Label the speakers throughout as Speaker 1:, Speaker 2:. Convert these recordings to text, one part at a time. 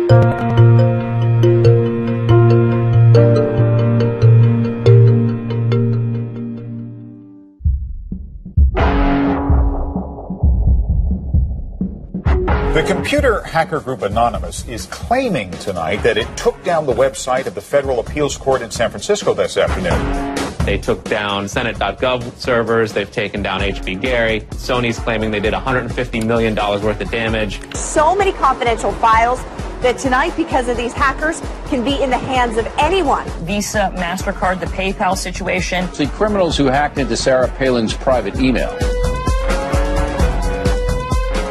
Speaker 1: The computer hacker group Anonymous is claiming tonight that it took down the website of the Federal Appeals Court in San Francisco this afternoon.
Speaker 2: They took down Senate.gov servers. They've taken down HB Gary. Sony's claiming they did $150 million worth of damage.
Speaker 3: So many confidential files that tonight, because of these hackers, can be in the hands of anyone.
Speaker 4: Visa, MasterCard, the PayPal situation.
Speaker 5: The criminals who hacked into Sarah Palin's private email.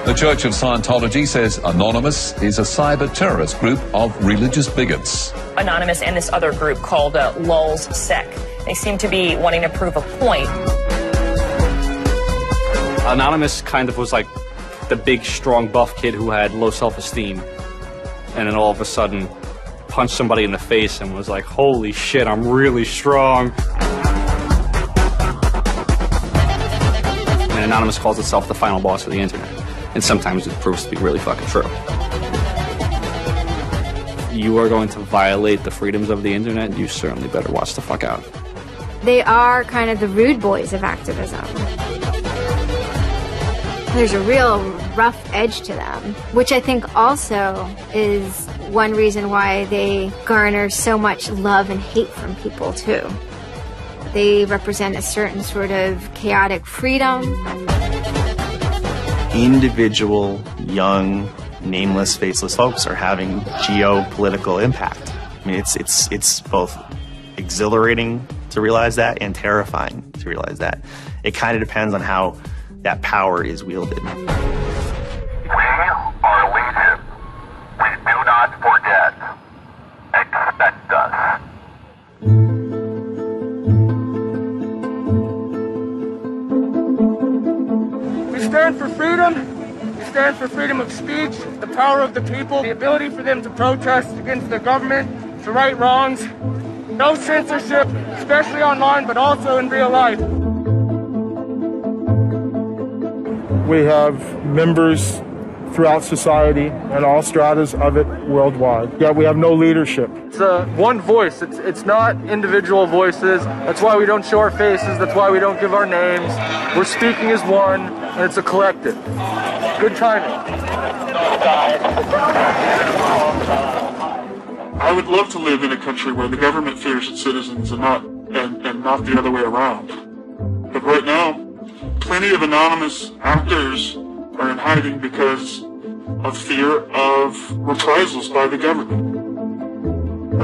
Speaker 6: The Church of Scientology says Anonymous is a cyber terrorist group of religious bigots.
Speaker 4: Anonymous and this other group called Lulz Sec. They seem to be wanting to prove a point.
Speaker 7: Anonymous kind of was like the big, strong, buff kid who had low self-esteem. And then all of a sudden punched somebody in the face and was like, holy shit, I'm really strong. And Anonymous calls itself the final boss of the internet. And sometimes it proves to be really fucking true. You are going to violate the freedoms of the internet, you certainly better watch the fuck out.
Speaker 8: They are kind of the rude boys of activism. There's a real rough edge to them, which I think also is one reason why they garner so much love and hate from people, too. They represent a certain sort of chaotic freedom.
Speaker 9: Individual, young, nameless, faceless folks are having geopolitical impact. I mean, it's both exhilarating to realize that and terrifying to realize that. It kind of depends on how that power is wielded.
Speaker 10: We are legion. We do not forget. Expect us.
Speaker 11: We stand for freedom. We stand for freedom of speech, the power of the people, the ability for them to protest against the government, to right wrongs. No censorship, especially online, but also in real life.
Speaker 12: We have members throughout society and all stratas of it worldwide. Yet we have no leadership.
Speaker 11: It's one voice. It's not individual voices. That's why we don't show our faces. That's why we don't give our names. We're speaking as one, and it's a collective. Good timing.
Speaker 13: I would love to live in a country where the government fears its citizens and not the other way around. But right now, plenty of anonymous actors are in hiding because of fear of reprisals by the government.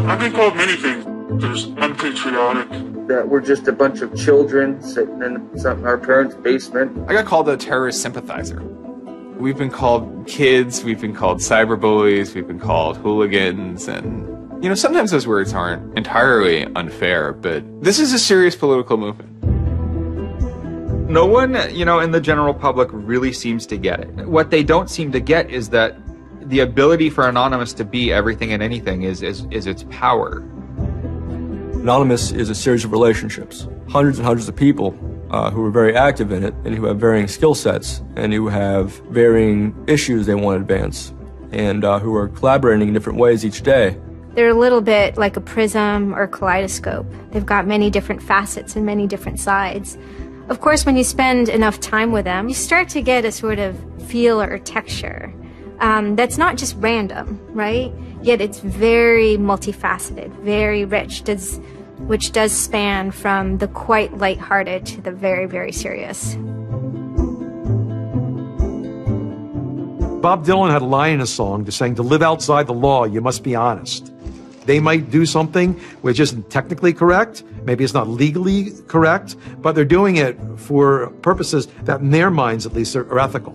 Speaker 13: I've been called many things. There's unpatriotic.
Speaker 11: That we're just a bunch of children sitting in our parents' basement.
Speaker 14: I got called a terrorist sympathizer. We've been called kids, we've been called cyberbullies, we've been called hooligans, and sometimes those words aren't entirely unfair, but this is a serious political movement.
Speaker 15: No one, in the general public really seems to get it. What they don't seem to get is that the ability for Anonymous to be everything and anything is its power.
Speaker 16: Anonymous is a series of relationships, hundreds and hundreds of people who are very active in it and who have varying skill sets and who have varying issues they want to advance and who are collaborating in different ways each day.
Speaker 8: They're a little bit like a prism or kaleidoscope. They've got many different facets and many different sides. Of course, when you spend enough time with them, you start to get a sort of feel or texture that's not just random, right? Yet it's very multifaceted, very rich, which does span from the quite lighthearted to the very, very serious.
Speaker 17: Bob Dylan had a line in a song saying, to live outside the law, you must be honest. They might do something which isn't technically correct, maybe it's not legally correct, but they're doing it for purposes that in their minds at least are ethical.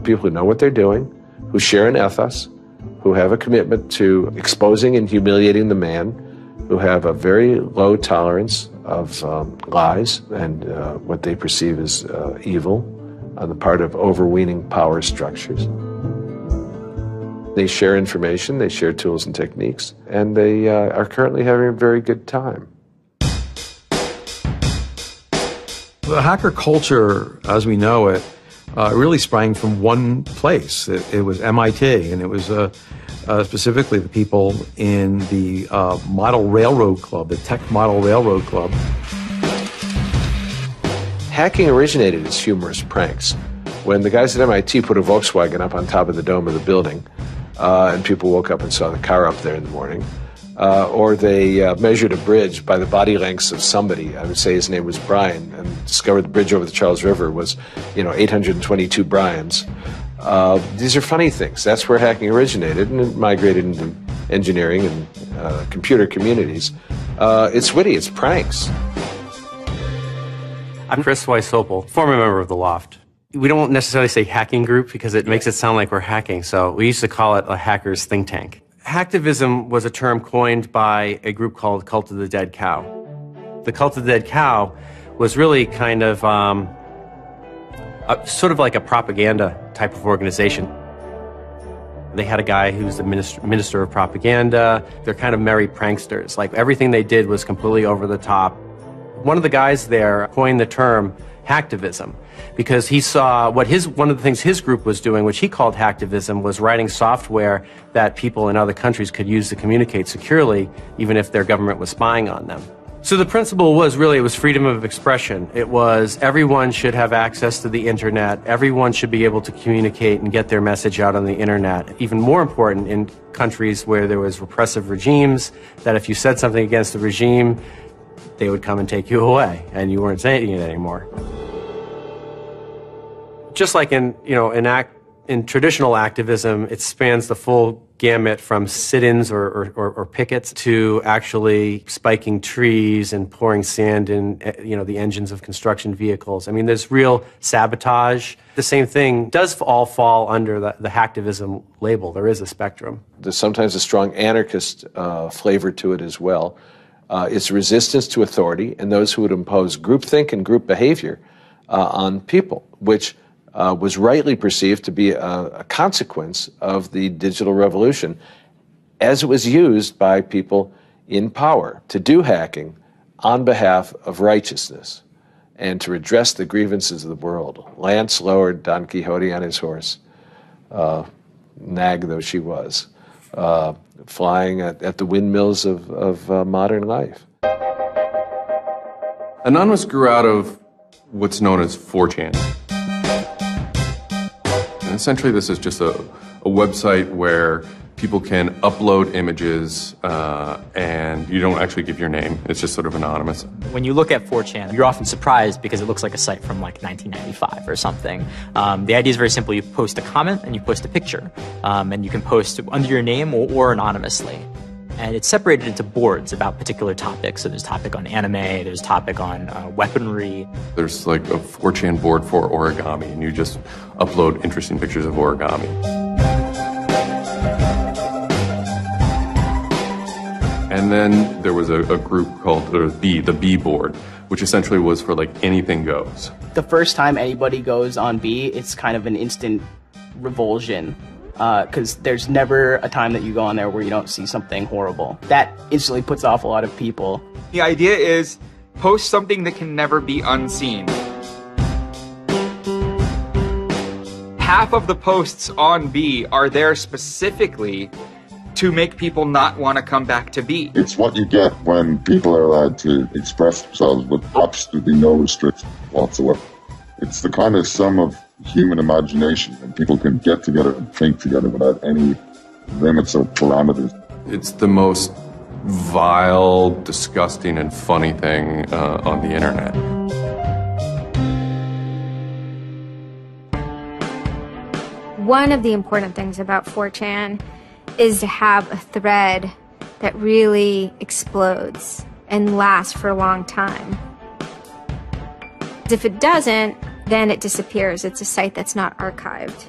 Speaker 18: People who know what they're doing, who share an ethos, who have a commitment to exposing and humiliating the man, who have a very low tolerance of lies and what they perceive as evil on the part of overweening power structures. They share information, they share tools and techniques, and they are currently having a very good time.
Speaker 17: The hacker culture, as we know it, really sprang from one place. It was MIT, and it was specifically the people in the Model Railroad Club, the Tech Model Railroad Club.
Speaker 18: Hacking originated as humorous pranks. When the guys at MIT put a Volkswagen up on top of the dome of the building, and people woke up and saw the car up there in the morning, or they measured a bridge by the body lengths of somebody. I would say his name was Brian, and discovered the bridge over the Charles River was, 822 Brians. These are funny things. That's where hacking originated, and it migrated into engineering and computer communities. It's witty. It's pranks.
Speaker 19: I'm Chris Weissopel, former member of the Loft. We don't necessarily say hacking group because it makes it sound like we're hacking, so we used to call it a hackers think tank. Hacktivism was a term coined by a group called Cult of the Dead Cow. The Cult of the Dead Cow was really kind of sort of like a propaganda type of organization. They had a guy who's the minister of propaganda. They're kind of merry pranksters. Like everything they did was completely over the top. One of the guys there coined the term hacktivism because he saw one of the things his group was doing, which he called hacktivism, was writing software that people in other countries could use to communicate securely, even if their government was spying on them. So the principle was really, it was freedom of expression. It was everyone should have access to the internet. Everyone should be able to communicate and get their message out on the internet. Even more important in countries where there was repressive regimes, that if you said something against the regime, they would come and take you away, and you weren't saying it anymore. Just like in traditional activism, it spans the full gamut from sit-ins or pickets to actually spiking trees and pouring sand in, the engines of construction vehicles. I mean, there's real sabotage. The same thing does all fall under the hacktivism label. There is a spectrum.
Speaker 18: There's sometimes a strong anarchist flavor to it as well. It's resistance to authority and those who would impose groupthink and group behavior on people, which was rightly perceived to be a consequence of the digital revolution as it was used by people in power to do hacking on behalf of righteousness and to redress the grievances of the world. Lance lowered Don Quixote on his horse, nag though she was, flying at the windmills of modern life.
Speaker 6: Anonymous grew out of what's known as 4chan. And essentially this is just a website where people can upload images and you don't actually give your name. It's just sort of anonymous.
Speaker 20: When you look at 4chan, you're often surprised because it looks like a site from like 1995 or something. The idea is very simple. You post a comment and you post a picture. And you can post under your name or anonymously. And it's separated into boards about particular topics. So there's a topic on anime, there's a topic on weaponry.
Speaker 6: There's like a 4chan board for origami, and you just upload interesting pictures of origami. And then there was a group called the B board, which essentially was for like anything goes.
Speaker 21: The first time anybody goes on B, it's kind of an instant revulsion. Because there's never a time that you go on there where you don't see something horrible. That instantly puts off a lot of people.
Speaker 15: The idea is post something that can never be unseen. Half of the posts on B are there specifically to make people not want to come back to B.
Speaker 13: It's what you get when people are allowed to express themselves with absolutely no restriction whatsoever. It's the kind of sum of human imagination, and people can get together and think together without any limits or parameters.
Speaker 6: It's the most vile, disgusting, and funny thing on the internet.
Speaker 8: One of the important things about 4chan is to have a thread that really explodes and lasts for a long time. If it doesn't, then it disappears. It's a site that's not archived.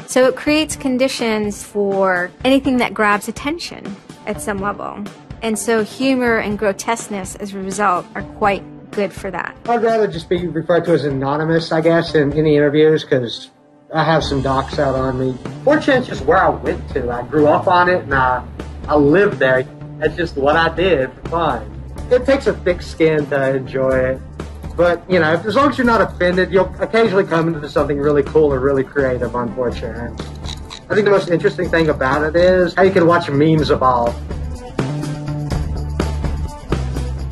Speaker 8: So it creates conditions for anything that grabs attention at some level. And so humor and grotesqueness as a result are quite good for that.
Speaker 22: I'd rather just be referred to as anonymous, I guess, in any interviews, because I have some docs out on me. 4chan's just where I went to. I grew up on it, and I lived there. That's just what I did for fun. It takes a thick skin to enjoy it. But, you know, as long as you're not offended, you'll occasionally come into something really cool or really creative on 4chan. I think the most interesting thing about it is how you can watch memes evolve.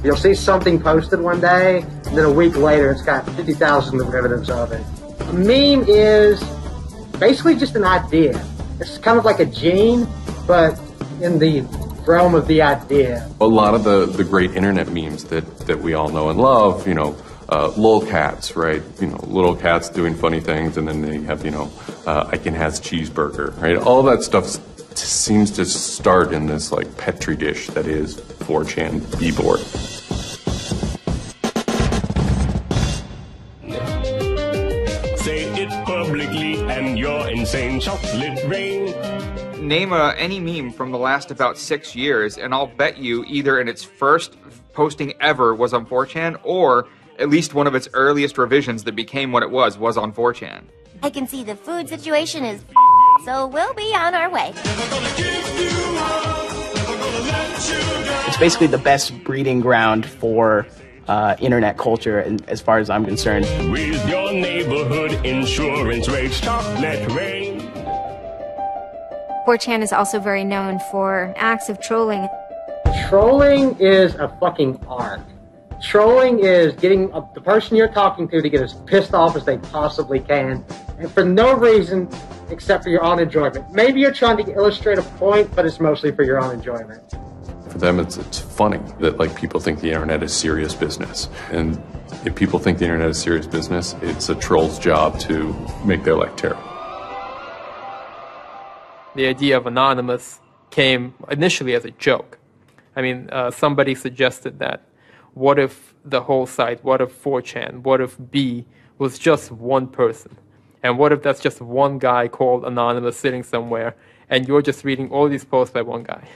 Speaker 22: You'll see something posted one day, and then a week later it's got 50,000 derivatives of it. A meme is basically just an idea. It's kind of like a gene, but in the realm of the idea.
Speaker 6: A lot of the great internet memes that we all know and love, you know, lolcats, right? You know, little cats doing funny things, and then they have, you know, Icon has cheeseburger, right? All that stuff seems to start in this like petri dish that is 4chan B-board.
Speaker 1: Say it publicly and you're insane. Chocolate rain.
Speaker 15: Name any meme from the last about 6 years, and I'll bet you either in its first posting ever was on 4chan, or at least one of its earliest revisions that became what it was on 4chan.
Speaker 2: I can see the food situation is so we'll be on our way.
Speaker 21: It's basically the best breeding ground for internet culture, as far as I'm concerned.
Speaker 1: With your neighborhood insurance rates, chocolate rain.
Speaker 8: 4chan is also very known for acts of trolling.
Speaker 22: Trolling is a fucking art. Trolling is getting the person you're talking to get as pissed off as they possibly can, and for no reason except for your own enjoyment. Maybe you're trying to illustrate a point, but it's mostly for your own enjoyment.
Speaker 6: For them, it's funny that like people think the internet is serious business, and if people think the internet is serious business, it's a troll's job to make their life terrible.
Speaker 23: The idea of anonymous came initially as a joke. I mean, somebody suggested that, what if the whole site, what if 4chan, what if B was just one person? And what if that's just one guy called Anonymous sitting somewhere, and you're just reading all these posts by one guy?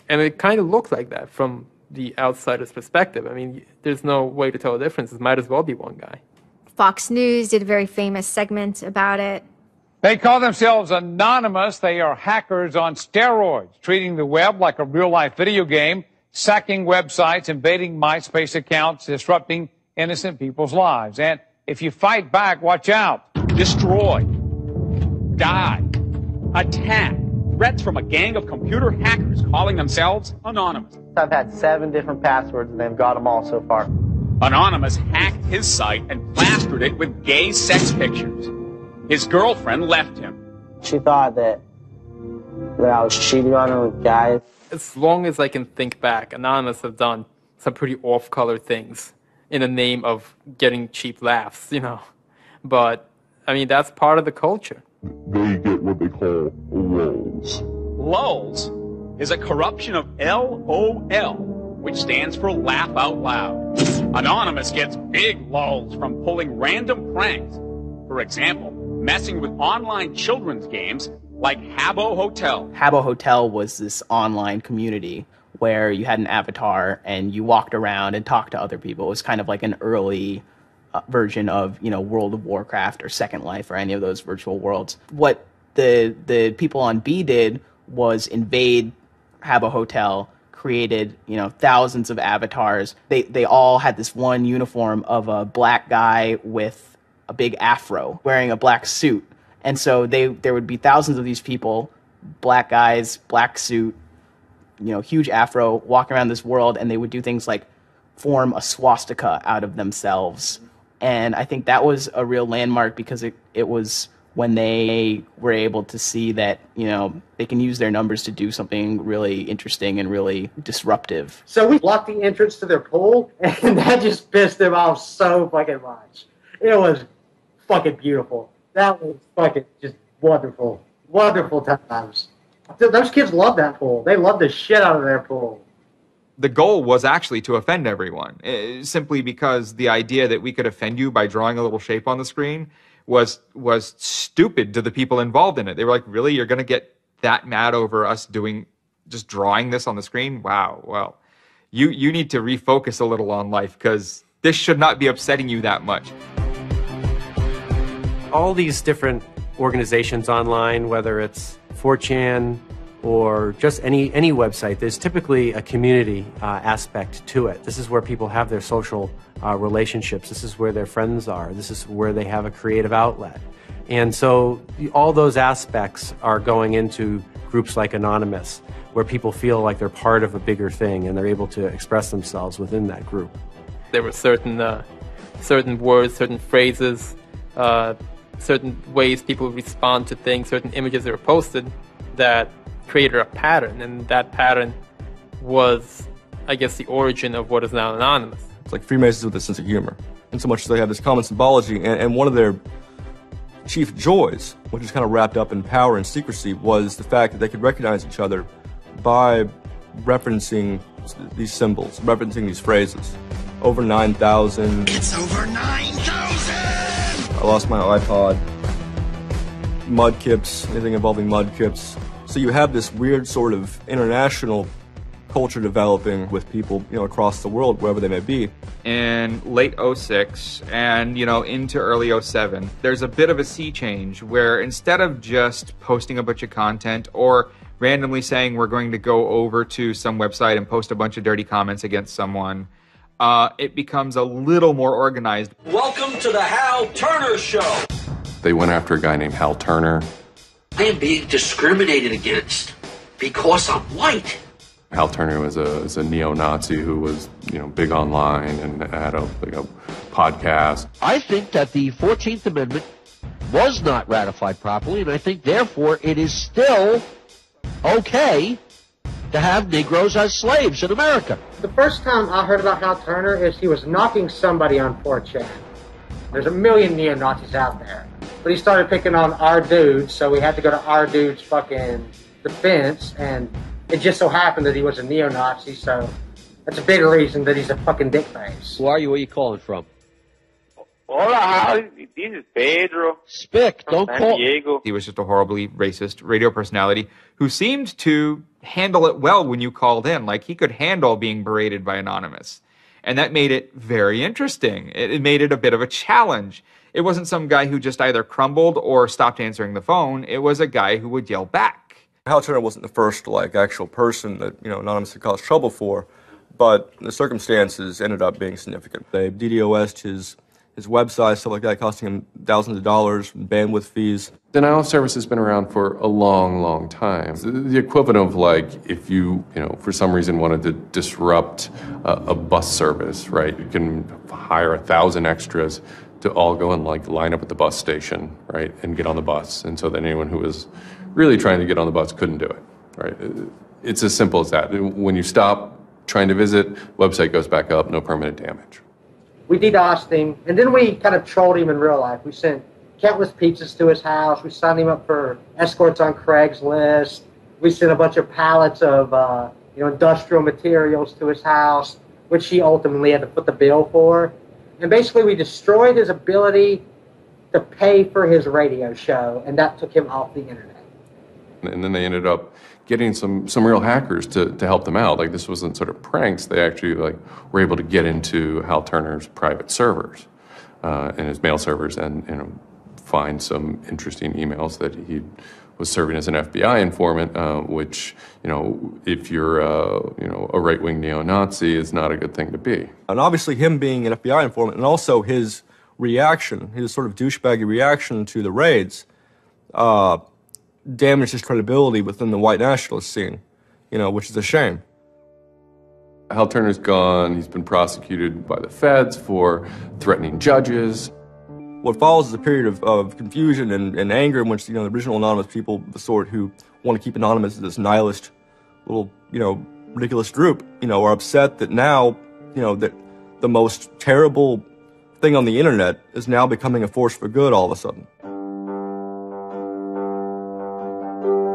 Speaker 23: And it kind of looked like that from the outsider's perspective. I mean, there's no way to tell the difference. It might as well be one guy.
Speaker 8: Fox News did a very famous segment about it.
Speaker 24: They call themselves Anonymous. They are hackers on steroids, treating the web like a real-life video game, sacking websites, invading MySpace accounts, disrupting innocent people's lives. And if you fight back, watch out.
Speaker 25: Destroy. Die. Attack. Threats from a gang of computer hackers calling themselves Anonymous.
Speaker 22: I've had 7 different passwords and they've got them all so far.
Speaker 25: Anonymous hacked his site and plastered it with gay sex pictures. His girlfriend left him.
Speaker 22: She thought that I was cheating on her with guys.
Speaker 23: As long as I can think back, Anonymous have done some pretty off-color things in the name of getting cheap laughs, you know. But, I mean, that's part of the culture.
Speaker 13: They get what they call lulz.
Speaker 25: Lulz is a corruption of LOL, which stands for laugh out loud. Anonymous gets big lulz from pulling random pranks. For example, messing with online children's games like Habbo Hotel.
Speaker 21: Habbo Hotel was this online community where you had an avatar and you walked around and talked to other people. It was kind of like an early version of, you know, World of Warcraft or Second Life or any of those virtual worlds. What the people on B did was invade Habbo Hotel, created, you know, thousands of avatars. They all had this one uniform of a black guy with a big afro wearing a black suit. And so there would be thousands of these people, black guys, black suit, you know, huge afro, walking around this world, and they would do things like form a swastika out of themselves. And I think that was a real landmark because it was when they were able to see that, you know, they can use their numbers to do something really interesting and really disruptive.
Speaker 22: So we blocked the entrance to their pool, and that just pissed them off so fucking much. It was fucking beautiful. That was fucking just wonderful. Wonderful times. Those kids love that pool. They love the shit out of their pool.
Speaker 15: The goal was actually to offend everyone, simply because the idea that we could offend you by drawing a little shape on the screen was stupid to the people involved in it. They were like, really? You're going to get that mad over us just drawing this on the screen? Wow. Well, you need to refocus a little on life, because this should not be upsetting you that much.
Speaker 19: All these different organizations online, whether it's 4chan, or just any website, there's typically a community aspect to it. This is where people have their social relationships. This is where their friends are. This is where they have a creative outlet. And so all those aspects are going into groups like Anonymous, where people feel like they're part of a bigger thing and they're able to express themselves within that group.
Speaker 23: There were certain words, certain phrases, certain ways people respond to things, certain images that were posted that created a pattern, and that pattern was, I guess, the origin of what is now Anonymous.
Speaker 16: It's like Freemasons with a sense of humor, in so much as they have this common symbology, and one of their chief joys, which is kind of wrapped up in power and secrecy, was the fact that they could recognize each other by referencing these symbols, referencing these phrases. Over 9,000. It's over 9,000! I lost my iPod. Mudkips, anything involving mudkips. So you have this weird sort of international culture developing with people, across the world, wherever they may be.
Speaker 15: In late 06 and, into early 07, there's a bit of a sea change where instead of just posting a bunch of content or randomly saying we're going to go over to some website and post a bunch of dirty comments against someone, it becomes a little more organized.
Speaker 3: Welcome to the Hal Turner Show.
Speaker 6: They went after a guy named Hal Turner.
Speaker 3: I am being discriminated against because I'm white.
Speaker 6: Hal Turner was a neo-Nazi who was, big online and had a podcast.
Speaker 3: I think that the 14th Amendment was not ratified properly, and I think, therefore, it is still okay to have Negroes as slaves in America.
Speaker 22: The first time I heard about Hal Turner is he was knocking somebody on 4chan. There's a million neo-Nazis out there. But he started picking on our dude, so we had to go to our dude's fucking defense, and it just so happened that he was a neo-Nazi, so that's a bigger reason that he's a fucking dickface.
Speaker 3: Who are you? Where are you calling from?
Speaker 4: Hola, this is Pedro.
Speaker 3: Spick, don't call.
Speaker 4: Diego.
Speaker 15: He was just a horribly racist radio personality who seemed to handle it well when you called in. Like, he could handle being berated by Anonymous. And that made it very interesting. It made it a bit of a challenge. It wasn't some guy who just either crumbled or stopped answering the phone. It was a guy who would yell back.
Speaker 16: Hal Turner wasn't the first, actual person that, Anonymous had caused trouble for, but the circumstances ended up being significant. They DDoS'd his website, stuff like that, costing him thousands of dollars, bandwidth fees.
Speaker 6: Denial of service has been around for a long, long time. The equivalent of if you, for some reason wanted to disrupt a bus service, right? You can hire 1,000 extras to all go and line up at the bus station, right, and get on the bus. And so then anyone who was really trying to get on the bus couldn't do it, right? It's as simple as that. When you stop trying to visit, website goes back up, no permanent damage.
Speaker 22: We DDoSed him, and then we kind of trolled him in real life. We sent countless pizzas to his house. We signed him up for escorts on Craigslist. We sent a bunch of pallets of industrial materials to his house, which he ultimately had to foot the bill for. And basically, we destroyed his ability to pay for his radio show, and that took him off the internet.
Speaker 6: And then they ended up getting some real hackers to help them out. This wasn't sort of pranks. They actually were able to get into Hal Turner's private servers and his mail servers and find some interesting emails that he was serving as an FBI informant, which, if you're a right-wing neo-Nazi, is not a good thing to be.
Speaker 16: And obviously him being an FBI informant and also his reaction, his sort of douchebaggy reaction to the raids, damaged his credibility within the white nationalist scene, which is a shame.
Speaker 6: Hal Turner's gone. He's been prosecuted by the feds for threatening judges.
Speaker 16: What follows is a period of confusion and anger in which, the original Anonymous people, the sort who want to keep Anonymous as this nihilist little, ridiculous group, are upset that now, that the most terrible thing on the internet is now becoming a force for good all of a sudden.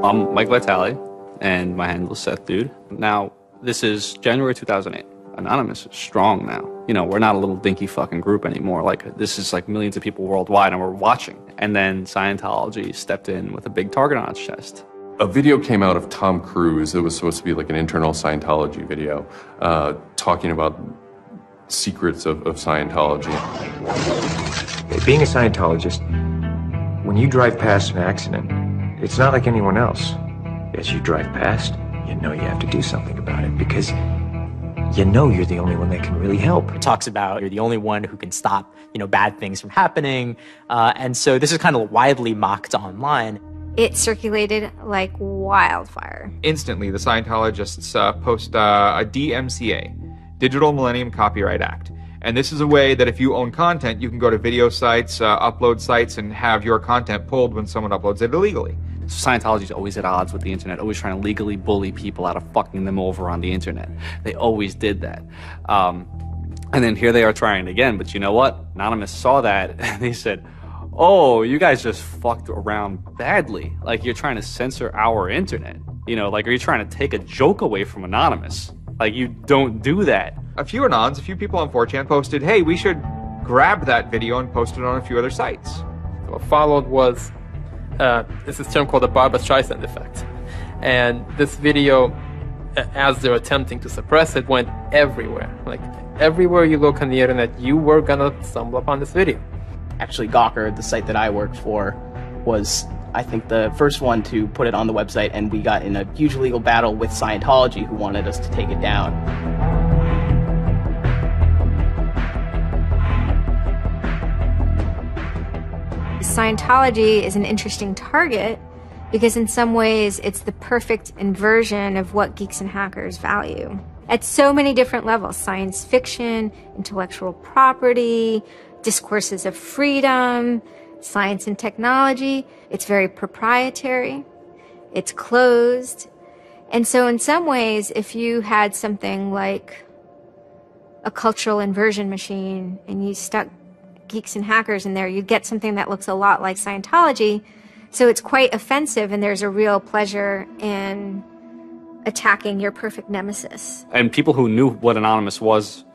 Speaker 5: I'm Mike Vitale, and my handle is Seth Dude. Now, this is January 2008. Anonymous is strong now. We're not a little dinky fucking group anymore. This is millions of people worldwide, and we're watching. And then Scientology stepped in with a big target on its chest.
Speaker 6: A video came out of Tom Cruise. It was supposed to be an internal Scientology video, talking about secrets of Scientology.
Speaker 7: Being a Scientologist, when you drive past an accident, it's not like anyone else. As you drive past, you know you have to do something about it because you know you're the only one that can really help.
Speaker 20: It talks about you're the only one who can stop, bad things from happening. And so this is kind of widely mocked online.
Speaker 8: It circulated like wildfire.
Speaker 15: Instantly, the Scientologists post a DMCA, Digital Millennium Copyright Act. And this is a way that if you own content, you can go to video sites, upload sites, and have your content pulled when someone uploads it illegally.
Speaker 5: So Scientology's always at odds with the internet, always trying to legally bully people out of fucking them over on the internet. They always did that. And then here they are trying again, but you know what? Anonymous saw that and they said, oh, you guys just fucked around badly. Like, you're trying to censor our internet. Are you trying to take a joke away from Anonymous? Like, you don't do that.
Speaker 15: A few people on 4chan posted, hey, we should grab that video and post it on a few other sites.
Speaker 23: What followed was this is a term called the Barbra Streisand effect. And this video, as they're attempting to suppress it, went everywhere. Like, everywhere you look on the internet, you were gonna stumble upon this video.
Speaker 21: Actually, Gawker, the site that I worked for, was, I think, the first one to put it on the website, and we got in a huge legal battle with Scientology, who wanted us to take it down.
Speaker 8: Scientology is an interesting target because in some ways it's the perfect inversion of what geeks and hackers value. At so many different levels: science fiction, intellectual property, discourses of freedom, science and technology. It's very proprietary. It's closed. And so in some ways, if you had something like a cultural inversion machine and you stuck geeks and hackers in there, you'd get something that looks a lot like Scientology. So it's quite offensive, and there's a real pleasure in attacking your perfect nemesis.
Speaker 5: And people who knew what Anonymous was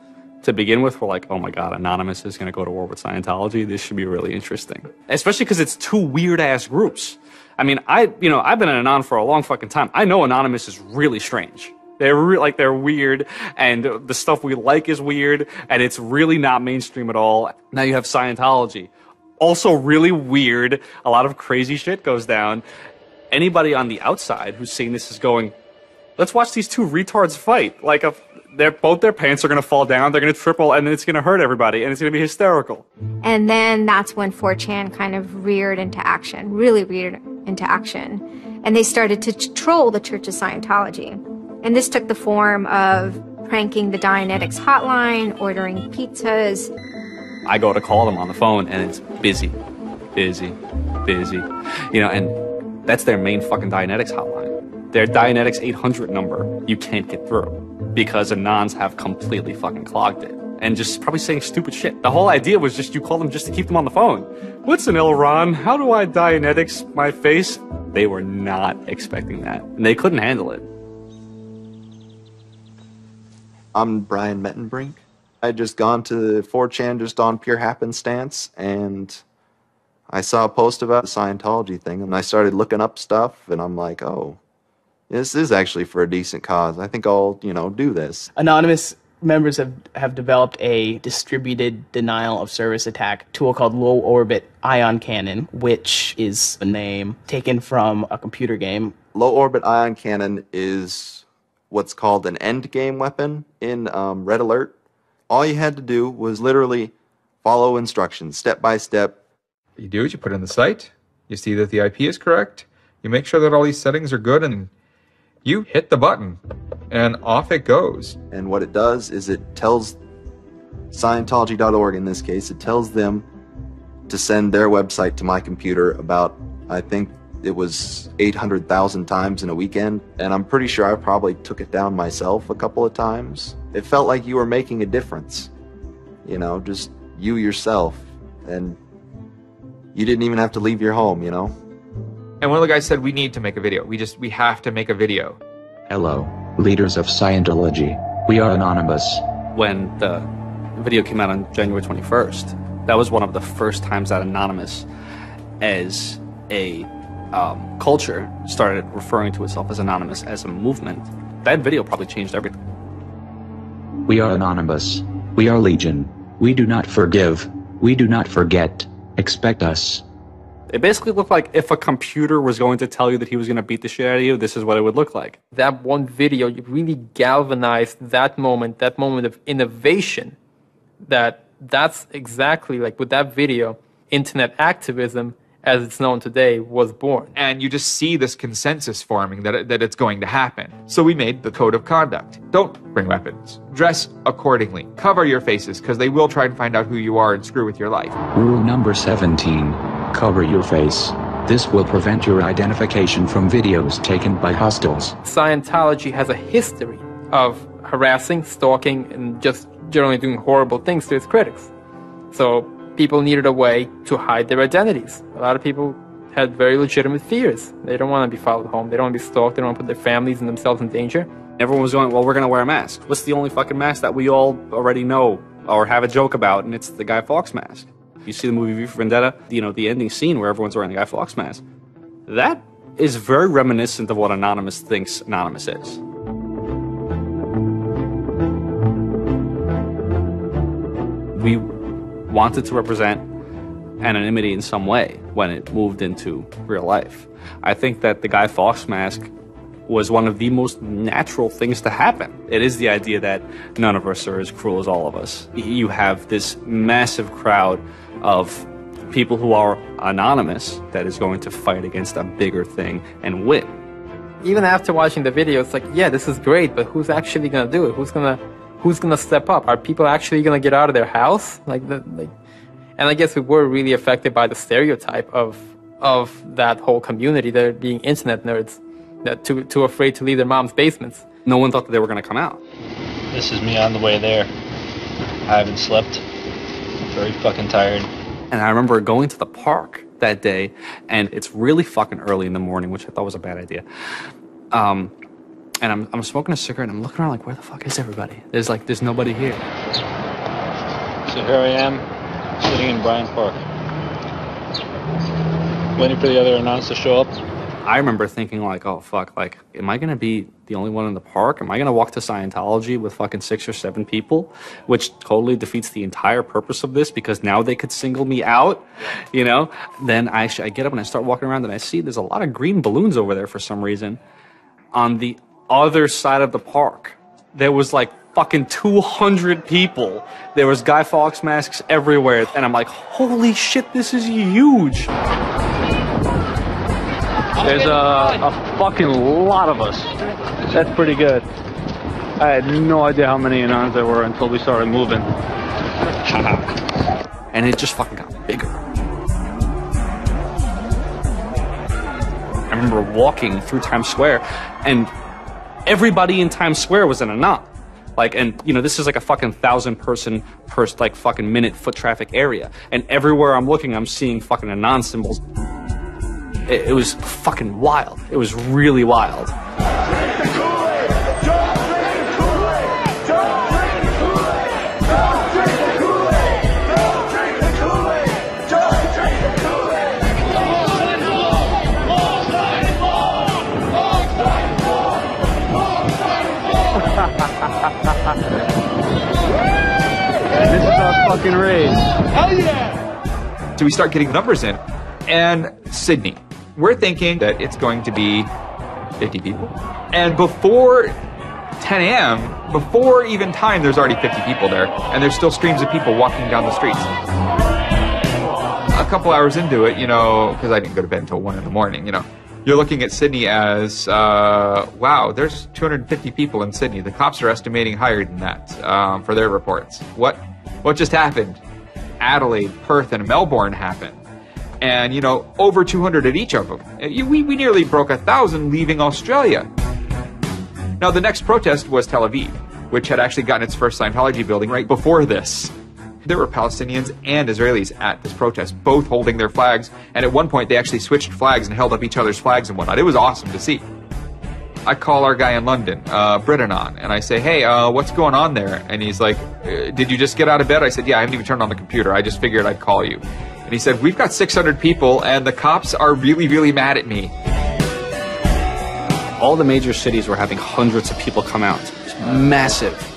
Speaker 5: to begin with were like, oh my God, Anonymous is going to go to war with Scientology. This should be really interesting. Especially because it's two weird-ass groups. I mean, I've been an Anon for a long fucking time. I know Anonymous is really strange. They're weird, and the stuff we like is weird, and it's really not mainstream at all. Now you have Scientology. Also really weird. A lot of crazy shit goes down. Anybody on the outside who's seeing this is going, let's watch these two retards fight. Like, both their pants are going to fall down, they're going to triple, and then it's going to hurt everybody, and it's going to be hysterical.
Speaker 8: And then that's when 4chan kind of reared into action, really reared into action. And they started to troll the Church of Scientology. And this took the form of pranking the Dianetics hotline, ordering pizzas.
Speaker 5: I go to call them on the phone, and it's busy. And that's their main fucking Dianetics hotline. Their Dianetics 800 number, you can't get through because Anons have completely fucking clogged it. And just probably saying stupid shit. The whole idea was just you call them just to keep them on the phone. What's an Elron? How do I Dianetics my face? They were not expecting that, and they couldn't handle it.
Speaker 9: I'm Brian Mettenbrink. I had just gone to 4chan just on pure happenstance, and I saw a post about the Scientology thing, and I started looking up stuff, and I'm like, oh, this is actually for a decent cause. I think I'll, do this.
Speaker 21: Anonymous members have developed a distributed denial of service attack tool called Low Orbit Ion Cannon, which is a name taken from a computer game.
Speaker 9: Low Orbit Ion Cannon is what's called an endgame weapon in Red Alert. All you had to do was literally follow instructions, step by step.
Speaker 15: You do it, you put in the site, you see that the IP is correct, you make sure that all these settings are good, and you hit the button, and off it goes.
Speaker 9: And what it does is it tells Scientology.org, in this case, it tells them to send their website to my computer about, I think, it was 800,000 times in a weekend, and I'm pretty sure I probably took it down myself a couple of times. It felt like you were making a difference, just you yourself, and you didn't even have to leave your home,
Speaker 15: And one of the guys said, we need to make a video. We have to make a video.
Speaker 10: Hello, leaders of Scientology. We are Anonymous.
Speaker 5: When the video came out on January 21st, that was one of the first times that Anonymous, as a culture, started referring to itself as Anonymous as a movement. That video probably changed everything.
Speaker 10: We are Anonymous. We are Legion. We do not forgive. We do not forget. Expect us.
Speaker 5: It basically looked like if a computer was going to tell you that he was going to beat the shit out of you, this is what it would look like.
Speaker 23: That one video really galvanized that moment of innovation. That's exactly like with that video, internet activism, as it's known today, was born.
Speaker 15: And you just see this consensus forming that it's going to happen. So we made the code of conduct. Don't bring weapons. Dress accordingly. Cover your faces, because they will try and find out who you are and screw with your life.
Speaker 10: Rule number 17. Cover your face. This will prevent your identification from videos taken by hostiles.
Speaker 23: Scientology has a history of harassing, stalking, and just generally doing horrible things to its critics. So people needed a way to hide their identities. A lot of people had very legitimate fears. They don't want to be followed home. They don't want to be stalked. They don't want to put their families and themselves in danger.
Speaker 5: Everyone was going, well, we're going to wear a mask. What's the only fucking mask that we all already know or have a joke about? And it's the Guy Fawkes mask. You see the movie V for Vendetta, the ending scene where everyone's wearing the Guy Fawkes mask. That is very reminiscent of what Anonymous thinks Anonymous is. We wanted to represent anonymity in some way when it moved into real life. I think that the Guy Fawkes mask was one of the most natural things to happen. It is the idea that none of us are as cruel as all of us. You have this massive crowd of people who are anonymous that is going to fight against a bigger thing and win.
Speaker 23: Even after watching the video, it's like, yeah, this is great, but who's actually going to do it? Who's gonna step up? Are people actually gonna get out of their house? And I guess we were really affected by the stereotype of that whole community, they're being internet nerds, that too afraid to leave their mom's basements.
Speaker 5: No one thought that they were gonna come out.
Speaker 11: This is me on the way there. I haven't slept. I'm very fucking tired.
Speaker 5: And I remember going to the park that day, and it's really fucking early in the morning, which I thought was a bad idea. And I'm smoking a cigarette, and I'm looking around like, where the fuck is everybody? There's nobody here.
Speaker 11: So here I am, sitting in Bryant Park, waiting for the other announce to show up.
Speaker 5: I remember thinking like, oh fuck, like, am I gonna be the only one in the park? Am I gonna walk to Scientology with fucking 6 or 7 people? Which totally defeats the entire purpose of this, because now they could single me out, you know? Then I get up and I start walking around, and I see there's a lot of green balloons over there for some reason. On the other side of the park, there was like fucking 200 people. There was Guy Fawkes masks everywhere, and I'm like, holy shit, this is huge.
Speaker 11: There's a fucking lot of us. That's pretty good. I had no idea how many Anons there were until we started moving.
Speaker 5: And it just fucking got bigger. I remember walking through Times Square, and everybody in Times Square was an Anon. And this is like a fucking 1,000-person per fucking minute foot traffic area. And everywhere I'm looking, I'm seeing fucking Anon symbols. It was fucking wild. It was really wild.
Speaker 11: This is our fucking race.
Speaker 15: Hell yeah! So we start getting numbers in. And Sydney. We're thinking that it's going to be 50 people. And before 10 a.m., before even time, there's already 50 people there. And there's still streams of people walking down the streets. A couple hours into it, because I didn't go to bed until 1 in the morning, you're looking at Sydney as, wow, there's 250 people in Sydney. The cops are estimating higher than that for their reports. What just happened? Adelaide, Perth, and Melbourne happened. And, over 200 at each of them. We nearly broke 1,000 leaving Australia. Now, the next protest was Tel Aviv, which had actually gotten its first Scientology building right before this. There were Palestinians and Israelis at this protest, both holding their flags. And at one point, they actually switched flags and held up each other's flags and whatnot. It was awesome to see. I call our guy in London, Britanon, and I say, hey, what's going on there? And he's like, did you just get out of bed? I said, yeah, I haven't even turned on the computer. I just figured I'd call you. And he said, we've got 600 people, and the cops are really, really mad at me.
Speaker 5: All the major cities were having hundreds of people come out. It was massive.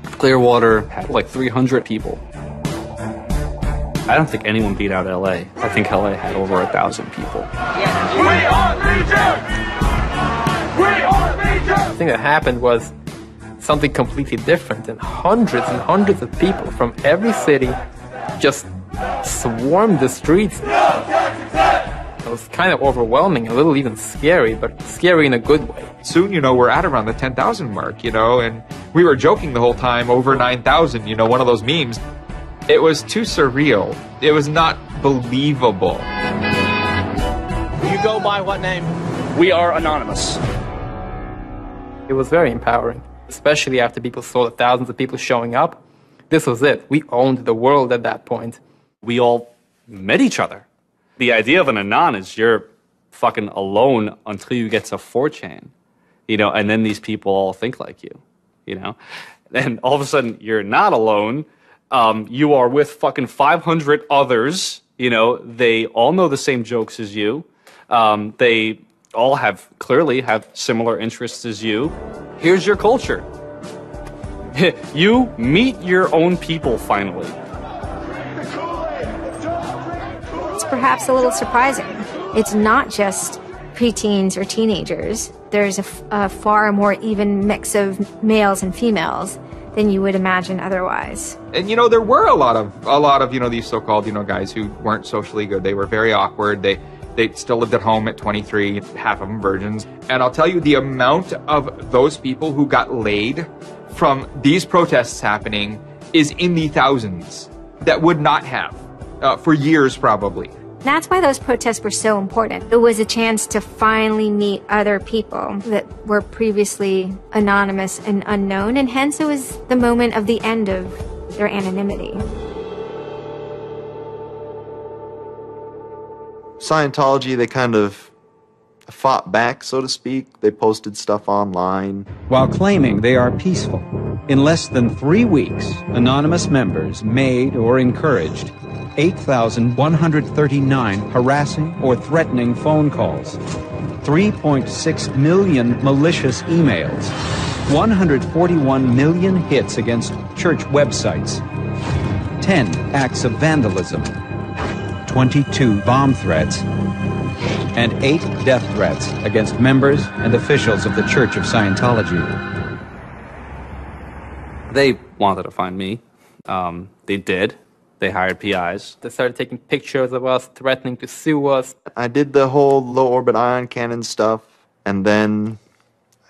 Speaker 5: Clearwater had like 300 people. I don't think anyone beat out LA. I think LA had over 1,000 people.
Speaker 2: We are Legion! We are Legion!
Speaker 23: The thing that happened was something completely different, and hundreds of people from every city just swarmed the streets. It was kind of overwhelming, a little even scary, but scary in a good way.
Speaker 15: Soon, we're at around the 10,000 mark, and we were joking the whole time, over 9,000, one of those memes. It was too surreal. It was not believable.
Speaker 20: You go by what name?
Speaker 25: We are Anonymous.
Speaker 23: It was very empowering, especially after people saw the thousands of people showing up. This was it. We owned the world at that point.
Speaker 5: We all met each other. The idea of an Anon is you're fucking alone until you get to 4chan, and then these people all think like you, And all of a sudden, you're not alone. You are with fucking 500 others, they all know the same jokes as you. They all clearly have similar interests as you. Here's your culture. You meet your own people finally.
Speaker 8: It's perhaps a little surprising. It's not just preteens or teenagers. There's a far more even mix of males and females than you would imagine otherwise.
Speaker 15: And there were a lot of these so-called guys who weren't socially good. They were very awkward. They still lived at home at 23, half of them virgins. And I'll tell you, the amount of those people who got laid from these protests happening is in the thousands that would not have for years probably.
Speaker 8: That's why those protests were so important. It was a chance to finally meet other people that were previously anonymous and unknown, and hence it was the moment of the end of their anonymity.
Speaker 9: Scientology, they kind of fought back, so to speak. They posted stuff online.
Speaker 12: While claiming they are peaceful, in less than 3 weeks, anonymous members made or encouraged 8,139 harassing or threatening phone calls, 3.6 million malicious emails, 141 million hits against church websites, 10 acts of vandalism, 22 bomb threats, and 8 death threats against members and officials of the Church of Scientology.
Speaker 5: They wanted to find me. They did. They hired PIs.
Speaker 23: They started taking pictures of us, threatening to sue us.
Speaker 9: I did the whole low orbit ion cannon stuff, and then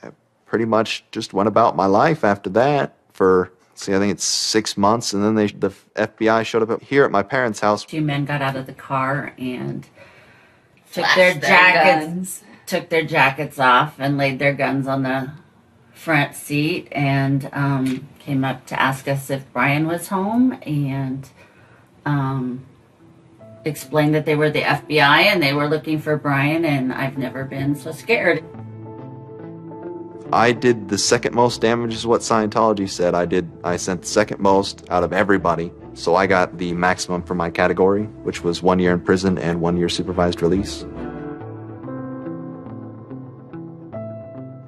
Speaker 9: I pretty much just went about my life after that for, I think it's 6 months, and then the FBI showed up here at my parents' house.
Speaker 14: 2 men got out of the car and took
Speaker 2: Flashed
Speaker 14: their jackets off and laid their guns on the front seat and came up to ask us if Brian was home and explained that they were the FBI and they were looking for Brian, and I've never been so scared.
Speaker 9: I did the second most damage is what Scientology said. I sent the second most out of everybody. So I got the maximum for my category, which was 1 year in prison and 1 year supervised release.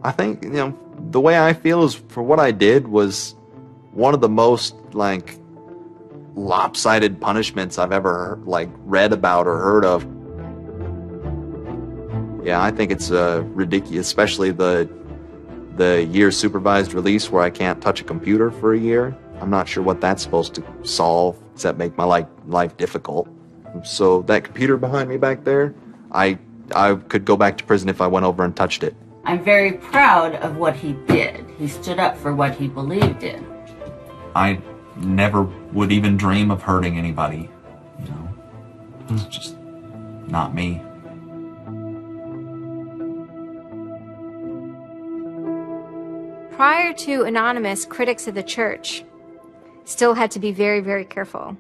Speaker 9: I think, the way I feel is for what I did was one of the most, lopsided punishments I've ever, read about or heard of. Yeah, I think it's ridiculous, especially the year supervised release where I can't touch a computer for a year. I'm not sure what that's supposed to solve, except make my life difficult. So that computer behind me back there, I could go back to prison if I went over and touched it.
Speaker 14: I'm very proud of what he did. He stood up for what he believed in.
Speaker 9: I never would even dream of hurting anybody. It's just not me.
Speaker 8: Prior to Anonymous, critics of the church still had to be very, very careful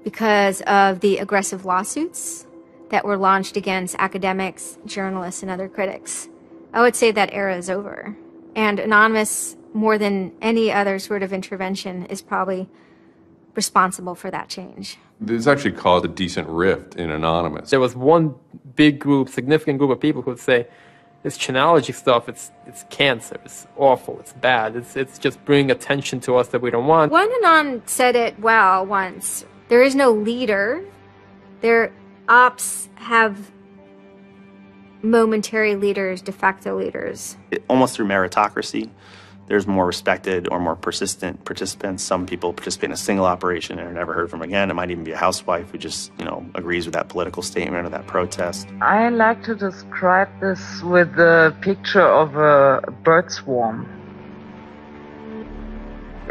Speaker 8: because of the aggressive lawsuits that were launched against academics, journalists, and other critics. I would say that era is over. And Anonymous, more than any other sort of intervention, is probably responsible for that change.
Speaker 6: This actually caused a decent rift in Anonymous.
Speaker 23: There was one big group, significant group of people who would say, this Chanology stuff, it's cancer, it's awful, it's bad, it's just bringing attention to us that we don't want.
Speaker 8: One Anon said it well once. There is no leader. Their ops have momentary leaders, de facto leaders.
Speaker 1: Almost through meritocracy, there's more respected or more persistent participants. Some people participate in a single operation and are never heard from again. It might even be a housewife who just, agrees with that political statement or that protest.
Speaker 13: I like to describe this with the picture of a bird swarm.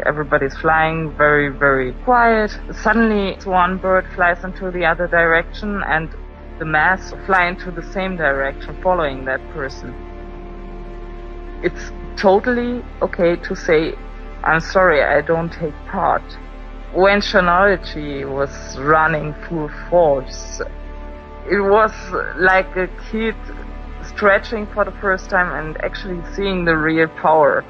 Speaker 13: Everybody's flying very, very quiet. Suddenly, one bird flies into the other direction and the mass fly into the same direction, following that person. It's totally okay to say, I'm sorry, I don't take part. When Chronology was running full force, it was like a kid stretching for the first time and actually seeing the real power.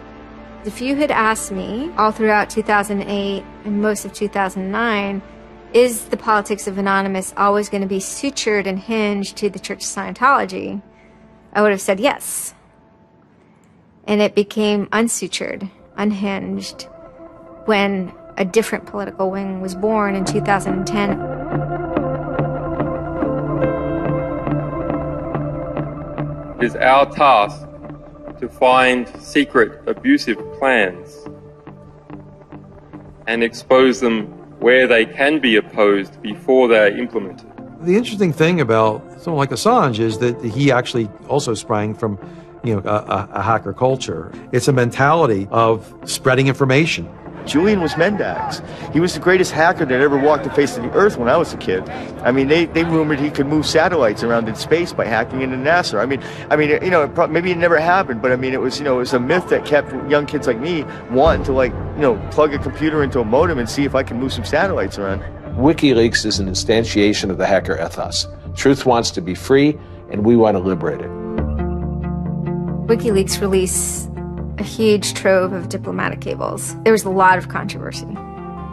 Speaker 8: If you had asked me all throughout 2008 and most of 2009, is the politics of Anonymous always going to be sutured and hinged to the Church of Scientology? I would have said yes. And it became unsutured, unhinged, when a different political wing was born in 2010.
Speaker 17: It is our task to find secret, abusive plans and expose them where they can be opposed before they are implemented.
Speaker 18: The interesting thing about someone like Assange is that he actually also sprang from, a hacker culture. It's a mentality of spreading information.
Speaker 24: Julian was Mendax. He was the greatest hacker that ever walked the face of the earth when I was a kid. I mean, they rumored he could move satellites around in space by hacking into NASA. Maybe it never happened, but it was a myth that kept young kids like me wanting to plug a computer into a modem and see if I can move some satellites around.
Speaker 26: WikiLeaks is an instantiation of the hacker ethos. Truth wants to be free, and we want to liberate it.
Speaker 8: WikiLeaks released a huge trove of diplomatic cables. There was a lot of controversy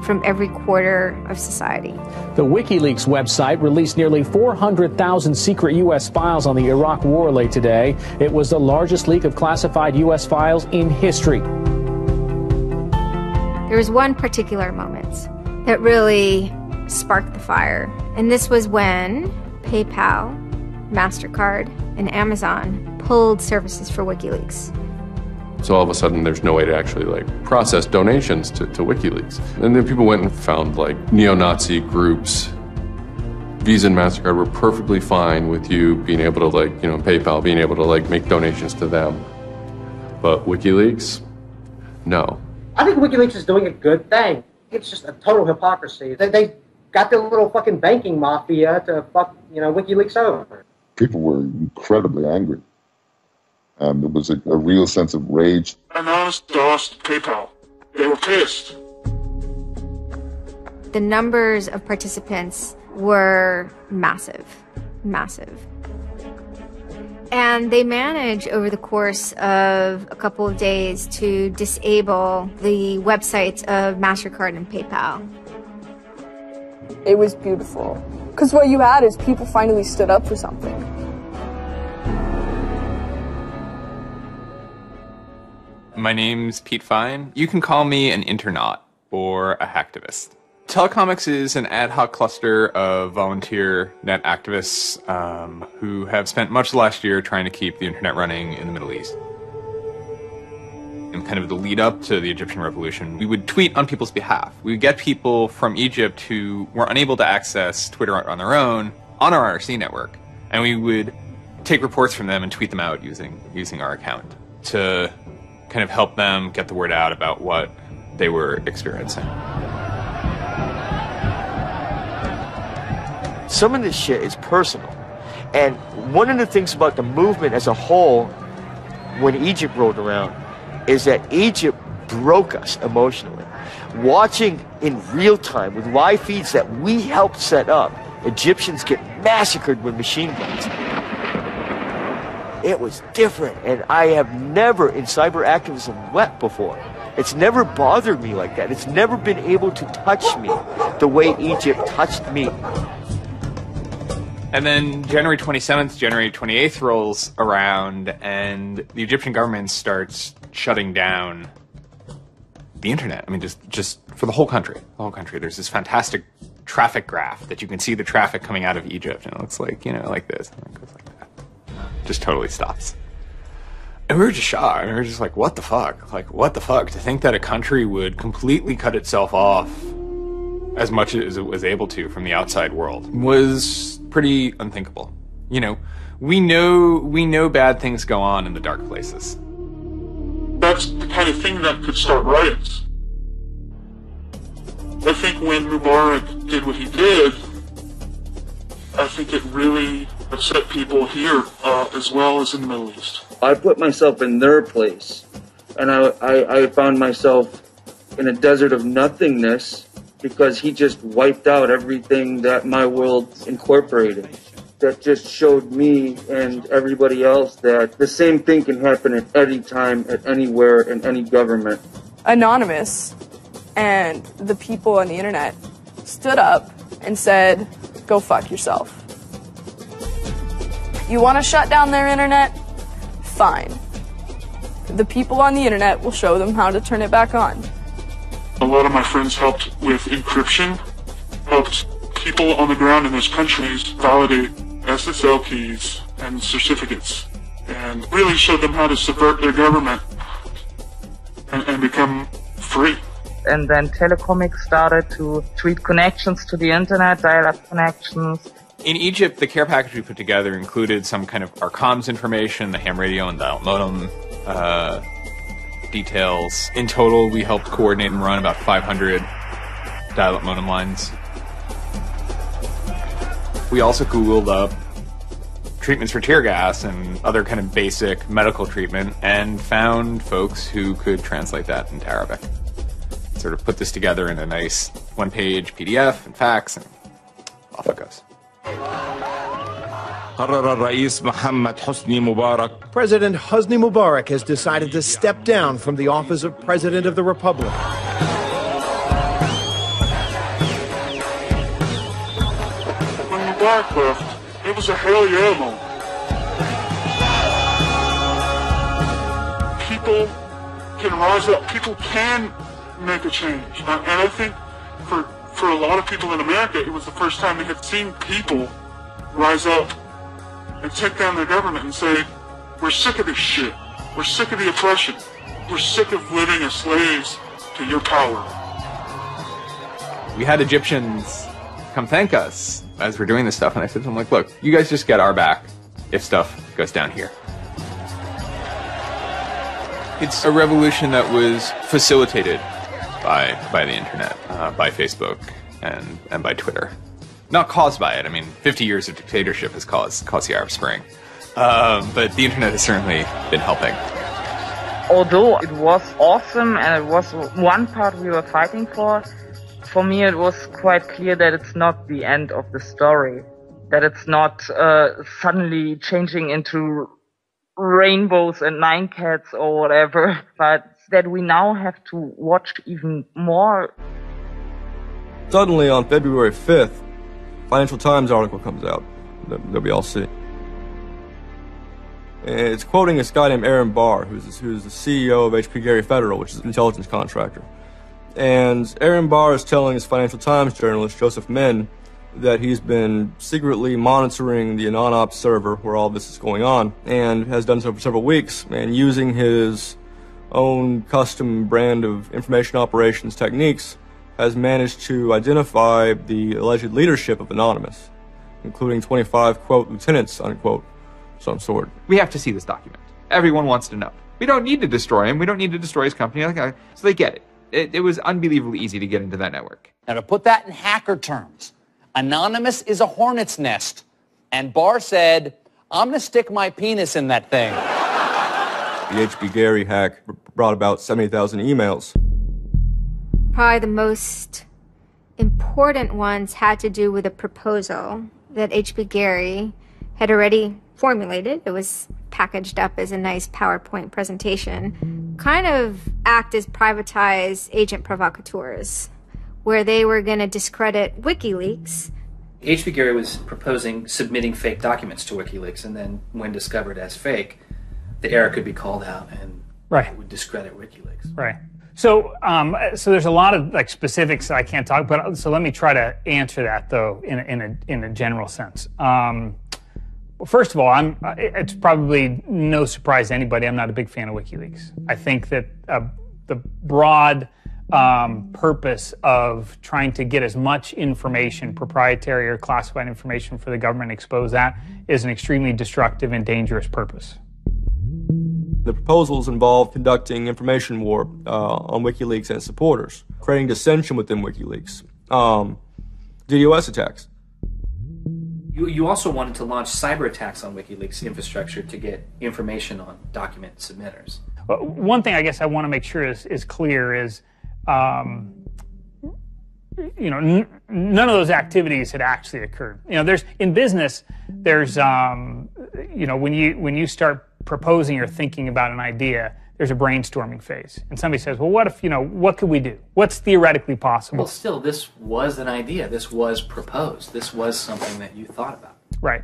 Speaker 8: from every quarter of society.
Speaker 27: The WikiLeaks website released nearly 400,000 secret U.S. files on the Iraq War late today. It was the largest leak of classified U.S. files in history.
Speaker 8: There was one particular moment that really sparked the fire, and this was when PayPal, MasterCard, and Amazon pulled services for WikiLeaks.
Speaker 6: So all of a sudden, there's no way to actually process donations to WikiLeaks. And then people went and found neo-Nazi groups. Visa and MasterCard were perfectly fine with you being able to PayPal being able to make donations to them. But WikiLeaks, no.
Speaker 22: I think WikiLeaks is doing a good thing. It's just a total hypocrisy. They got their little fucking banking mafia to fuck, WikiLeaks over.
Speaker 28: People were incredibly angry. There was a real sense of rage.
Speaker 2: Anonymous DOSed PayPal. They were pissed.
Speaker 8: The numbers of participants were massive. And they managed over the course of a couple of days to disable the websites of MasterCard and PayPal.
Speaker 29: It was beautiful. Because what you had is people finally stood up for something.
Speaker 15: My name's Pete Fine. You can call me an internaut or a hacktivist. Telecomics is an ad hoc cluster of volunteer net activists who have spent much of the last year trying to keep the internet running in the Middle East. In kind of the lead up to the Egyptian revolution, we would tweet on people's behalf. We would get people from Egypt who were unable to access Twitter on their own on our IRC network, and we would take reports from them and tweet them out using our account to kind of help them get the word out about what they were experiencing.
Speaker 24: Some of this shit is personal. And one of the things about the movement as a whole, when Egypt rolled around, is that Egypt broke us emotionally. Watching in real time with live feeds that we helped set up, Egyptians get massacred with machine guns. It was different, and I have never in cyber activism wept before. It's never bothered me like that. It's never been able to touch me the way Egypt touched me.
Speaker 15: And then January 27th, January 28th rolls around, and the Egyptian government starts shutting down the internet. I mean, just for the whole country. The whole country. There's this fantastic
Speaker 3: traffic graph that you can see the traffic coming out of Egypt, and it looks like, you know, like this, and it goes like that. Just totally stops. And we were just shocked. We were just like, what the fuck? Like, what the fuck? To think that a country would completely cut itself off as much as it was able to from the outside world was pretty unthinkable. You know, we know bad things go on in the dark places.
Speaker 2: That's the kind of thing that could start riots. I think when Mubarak did what he did, I think it really upset people here as well as in the Middle East.
Speaker 4: I put myself in their place, and I found myself in a desert of nothingness because he just wiped out everything that my world incorporated. That just showed me and everybody else that the same thing can happen at any time, at anywhere, in any government.
Speaker 29: Anonymous and the people on the internet stood up and said, go fuck yourself. You want to shut down their internet? Fine. The people on the internet will show them how to turn it back on.
Speaker 2: A lot of my friends helped with encryption, helped people on the ground in those countries validate SSL keys and certificates, and really showed them how to subvert their government and become free.
Speaker 13: And then Telecomics started to tweet connections to the internet, dial-up connections.
Speaker 3: In Egypt, the care package we put together included some kind of our comms information, the ham radio and dial modem details. In total, we helped coordinate and run about 500 dial-up modem lines. We also Googled up treatments for tear gas and other kind of basic medical treatment and found folks who could translate that into Arabic. Sort of put this together in a nice one-page PDF and fax, and off it goes.
Speaker 7: President Hosni Mubarak has decided to step down from the office of President of the Republic.
Speaker 2: When Mubarak left, it was a hell yeah moment. People can rise up. People can make a change. And I think for a lot of people in America, it was the first time they had seen people rise up and take down their government and say, we're sick of this shit. We're sick of the oppression. We're sick of living as slaves to your power.
Speaker 3: We had Egyptians come thank us as we're doing this stuff, and I said to them, like, look, you guys just get our back if stuff goes down here. It's a revolution that was facilitated by the internet, by Facebook and by Twitter. Not caused by it. I mean, 50 years of dictatorship has caused the Arab Spring. But the internet has certainly been helping.
Speaker 13: Although it was awesome and it was one part we were fighting for me it was quite clear that it's not the end of the story. That it's not suddenly changing into rainbows and nine cats or whatever, but that we now have to watch even more.
Speaker 10: Suddenly on February 5th, Financial Times article comes out that we all see. And it's quoting this guy named Aaron Barr, who's the CEO of HP Gary Federal, which is an intelligence contractor. And Aaron Barr is telling his Financial Times journalist, Joseph Min, that he's been secretly monitoring the AnonOps server where all this is going on, and has done so for several weeks, and using his own custom brand of information operations techniques, has managed to identify the alleged leadership of Anonymous, including 25, quote, lieutenants, unquote, some sort.
Speaker 15: We have to see this document. Everyone wants to know. We don't need to destroy him. We don't need to destroy his company. So they get it. It was unbelievably easy to get into that network.
Speaker 11: Now, to put that in hacker terms, Anonymous is a hornet's nest. And Barr said, I'm going to stick my penis in that thing.
Speaker 10: The HB Gary hack brought about 70,000 emails.
Speaker 8: Probably the most important ones had to do with a proposal that HB Gary had already formulated. It was packaged up as a nice PowerPoint presentation. Kind of act as privatized agent provocateurs, where they were going to discredit WikiLeaks.
Speaker 16: HB Gary was proposing submitting fake documents to WikiLeaks, and then when discovered as fake, the error could be called out and it would discredit WikiLeaks.
Speaker 19: Right.
Speaker 5: So there's a lot of like specifics that I can't talk about. So let me try to answer that though in a general sense. First of all, it's probably no surprise to anybody. I'm not a big fan of WikiLeaks. I think that the broad purpose of trying to get as much information, proprietary or classified information for the government, expose that, is an extremely destructive and dangerous purpose.
Speaker 10: The proposals involve conducting information war on WikiLeaks and its supporters, creating dissension within WikiLeaks, DDoS attacks.
Speaker 16: You also wanted to launch cyber attacks on WikiLeaks infrastructure to get information on document submitters.
Speaker 5: Well, one thing I guess I want to make sure is clear is, none of those activities had actually occurred. In business, there's, when you start proposing or thinking about an idea, there's a brainstorming phase. And somebody says, well, what if, what could we do? What's theoretically possible?
Speaker 16: Well, still, this was an idea. This was proposed. This was something that you thought about.
Speaker 5: Right.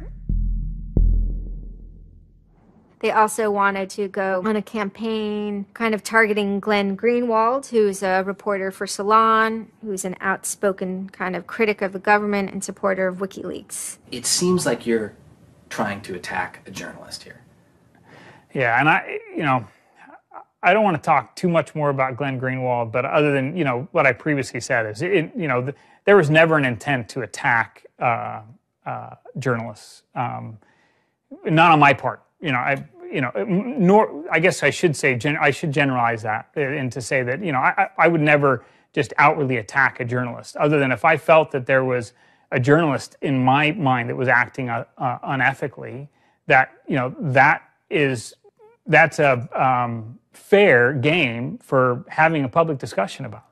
Speaker 8: They also wanted to go on a campaign kind of targeting Glenn Greenwald, who's a reporter for Salon, who's an outspoken kind of critic of the government and supporter of WikiLeaks.
Speaker 16: It seems like you're trying to attack a journalist here.
Speaker 5: Yeah, and I don't want to talk too much more about Glenn Greenwald, but other than, what I previously said is, there was never an intent to attack journalists, not on my part. I guess I should say, I should generalize that and to say that, I would never just outwardly attack a journalist, other than if I felt that there was a journalist in my mind that was acting unethically, that's a fair game for having a public discussion about.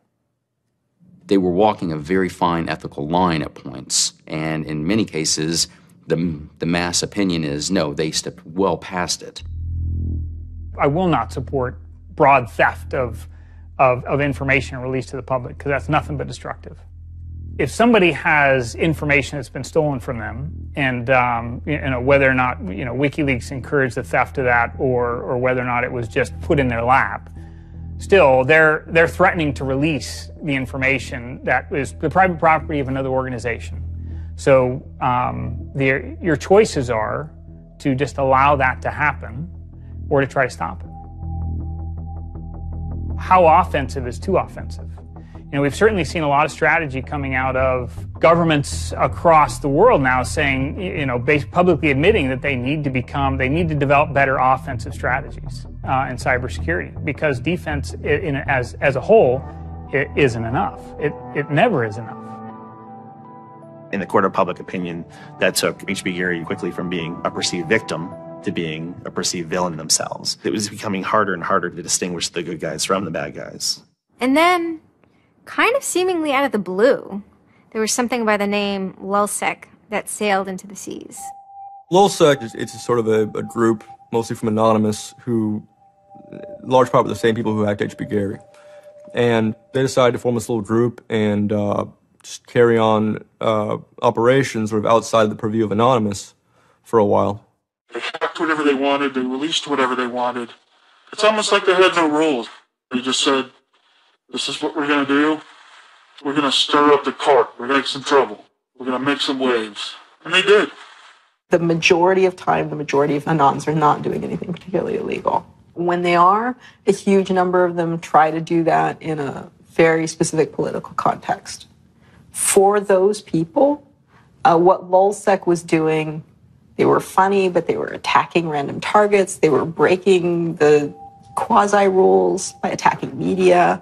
Speaker 9: They were walking a very fine ethical line at points, and in many cases, the mass opinion is, no, they stepped well past it.
Speaker 5: I will not support broad theft of information released to the public, because that's nothing but destructive. If somebody has information that's been stolen from them, and whether or not WikiLeaks encouraged the theft of that, or whether or not it was just put in their lap, still they're threatening to release the information that is the private property of another organization. So your choices are to just allow that to happen, or to try to stop it. How offensive is too offensive? We've certainly seen a lot of strategy coming out of governments across the world now saying, publicly admitting that they need to develop better offensive strategies in cybersecurity, because defense as a whole, it isn't enough. It never is enough.
Speaker 1: In the court of public opinion, that took H.B. Gary quickly from being a perceived victim to being a perceived villain themselves. It was becoming harder and harder to distinguish the good guys from the bad guys.
Speaker 8: And then, kind of seemingly out of the blue, there was something by the name Lulzsec that sailed into the seas.
Speaker 10: Lulzsec, it's sort of a group, mostly from Anonymous, who, large part of the same people who hacked H.B. Gary. And they decided to form this little group and just carry on operations sort of outside the purview of Anonymous for a while.
Speaker 2: They hacked whatever they wanted, they released whatever they wanted. It's almost like they had no rules. They just said, this is what we're going to do. We're going to stir up the cart. We're going to make some trouble. We're going to make some waves. And they did.
Speaker 12: The majority of time, the majority of Anons are not doing anything particularly illegal. When they are, a huge number of them try to do that in a very specific political context. For those people, what Lulzsec was doing, they were funny, but they were attacking random targets. They were breaking the quasi-rules by attacking media.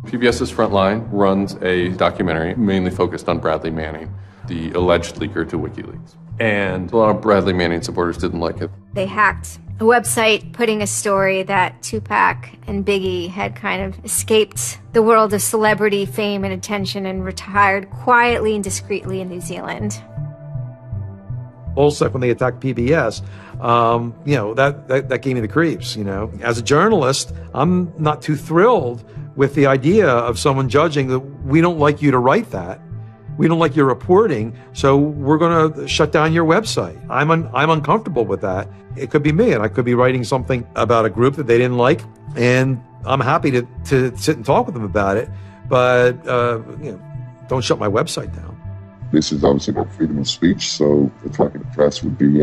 Speaker 6: PBS's Frontline runs a documentary mainly focused on Bradley Manning, the alleged leaker to WikiLeaks. And a lot of Bradley Manning supporters didn't like it.
Speaker 8: They hacked a website putting a story that Tupac and Biggie had kind of escaped the world of celebrity fame and attention and retired quietly and discreetly in New Zealand.
Speaker 18: Lulzsec, when they attacked PBS, that gave me the creeps, As a journalist, I'm not too thrilled with the idea of someone judging that we don't like you to write that. We don't like your reporting, so we're going to shut down your website. I'm uncomfortable with that. It could be me, and I could be writing something about a group that they didn't like, and I'm happy to sit and talk with them about it, but don't shut my website down.
Speaker 28: This is obviously about freedom of speech, so attacking the press would be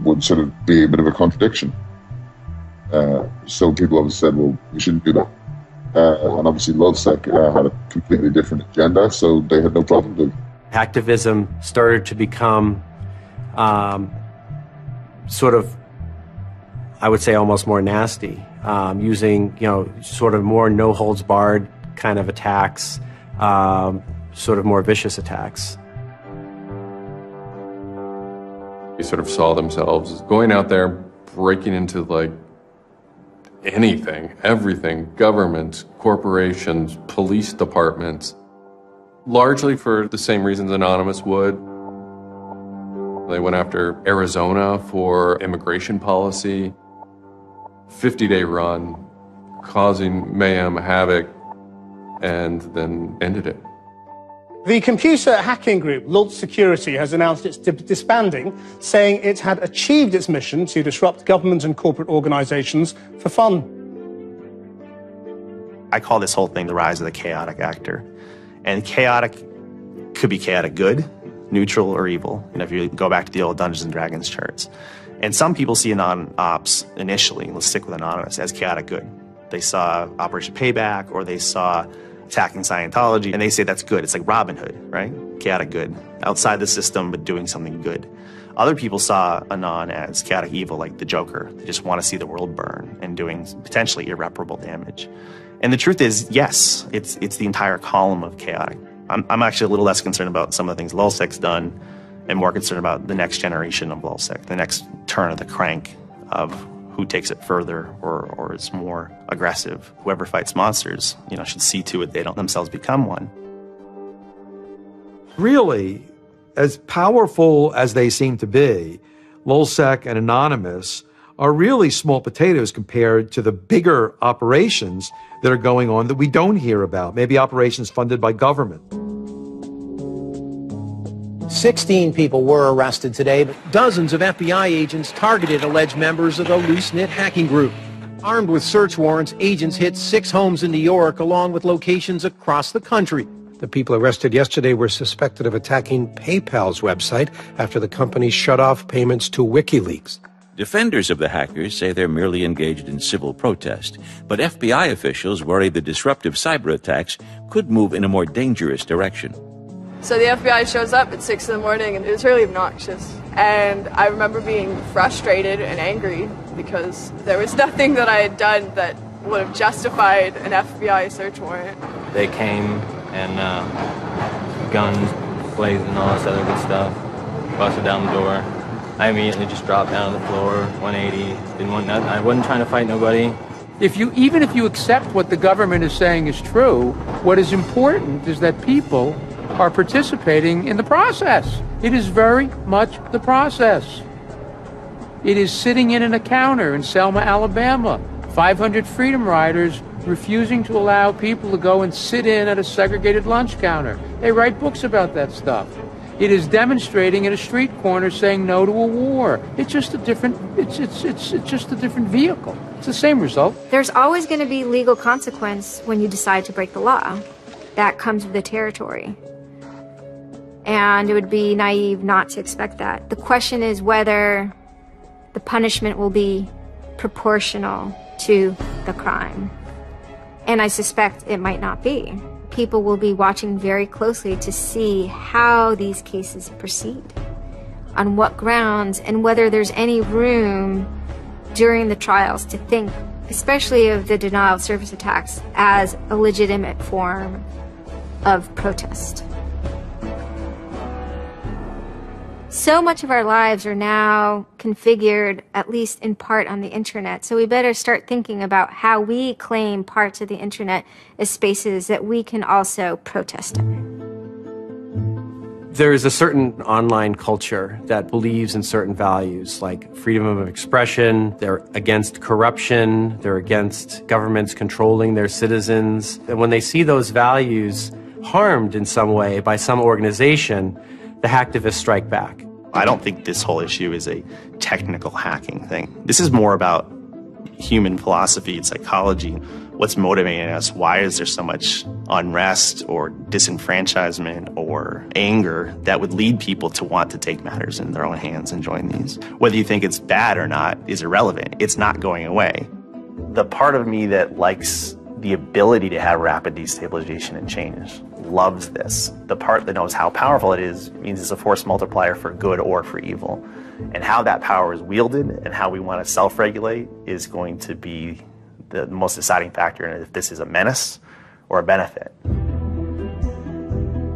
Speaker 28: would sort of be a bit of a contradiction. So people always said, well, we shouldn't do that. And obviously LulzSec had a completely different agenda, so they had no problem doing it.
Speaker 14: Hacktivism started to become sort of, I would say, almost more nasty, using, sort of more no-holds-barred kind of attacks, sort of more vicious attacks.
Speaker 6: They sort of saw themselves as going out there, breaking into like anything, everything, governments, corporations, police departments, largely for the same reasons Anonymous would. They went after Arizona for immigration policy, 50-day run, causing mayhem, havoc, and then ended it.
Speaker 17: The computer hacking group Lulz Security has announced it's disbanding, saying it had achieved its mission to disrupt government and corporate organizations for fun.
Speaker 1: I call this whole thing the rise of the chaotic actor. And chaotic could be chaotic good, neutral, or evil. If you go back to the old Dungeons and Dragons charts. And some people see Ops initially, let's stick with Anonymous, as chaotic good. They saw Operation Payback, or they saw attacking Scientology, and they say that's good. It's like Robin Hood, right? Chaotic good. Outside the system, but doing something good. Other people saw Anon as chaotic evil, like the Joker. They just want to see the world burn and doing potentially irreparable damage. And the truth is, yes, it's the entire column of chaotic. I'm actually a little less concerned about some of the things LulzSec's done and more concerned about the next generation of LulzSec, the next turn of the crank of who takes it further or is more aggressive. Whoever fights monsters, should see to it they don't themselves become one.
Speaker 18: Really, as powerful as they seem to be, LulzSec and Anonymous are really small potatoes compared to the bigger operations that are going on that we don't hear about, maybe operations funded by government.
Speaker 7: 16 people were arrested today, but dozens of FBI agents targeted alleged members of the loose-knit hacking group. Armed with search warrants, agents hit 6 homes in New York, along with locations across the country. The people arrested yesterday were suspected of attacking PayPal's website after the company shut off payments to WikiLeaks.
Speaker 19: Defenders of the hackers say they're merely engaged in civil protest, but FBI officials worry the disruptive cyber attacks could move in a more dangerous direction.
Speaker 29: So the FBI shows up at 6 in the morning, and it was really obnoxious. And I remember being frustrated and angry because there was nothing that I had done that would have justified an FBI search warrant.
Speaker 20: They came and guns blazing and all this other good stuff, busted down the door. I immediately just dropped down on the floor, 180, didn't want nothing. I wasn't trying to fight nobody.
Speaker 21: Even if you accept what the government is saying is true, what is important is that people are participating in the process. It is very much the process. It is sitting in a counter in Selma, Alabama, 500 Freedom Riders refusing to allow people to go and sit in at a segregated lunch counter. They write books about that stuff. It is demonstrating at a street corner saying no to a war. It's just a different, it's just a different vehicle. It's the same result.
Speaker 8: There's always going to be legal consequence when you decide to break the law. That comes with the territory. And it would be naive not to expect that. The question is whether the punishment will be proportional to the crime. And I suspect it might not be. People will be watching very closely to see how these cases proceed, on what grounds, and whether there's any room during the trials to think, especially of the denial of service attacks, as a legitimate form of protest. So much of our lives are now configured, at least in part, on the internet. So we better start thinking about how we claim parts of the internet as spaces that we can also protest in.
Speaker 14: There is a certain online culture that believes in certain values, like freedom of expression. They're against corruption. They're against governments controlling their citizens. And when they see those values harmed in some way by some organization, the hacktivists strike back.
Speaker 1: I don't think this whole issue is a technical hacking thing. This is more about human philosophy and psychology. What's motivating us? Why is there so much unrest or disenfranchisement or anger that would lead people to want to take matters in their own hands and join these? Whether you think it's bad or not is irrelevant. It's not going away. The part of me that likes the ability to have rapid destabilization and change loves this. The part that knows how powerful it is means it's a force multiplier for good or for evil. And how that power is wielded and how we want to self-regulate is going to be the most deciding factor in if this is a menace or a benefit.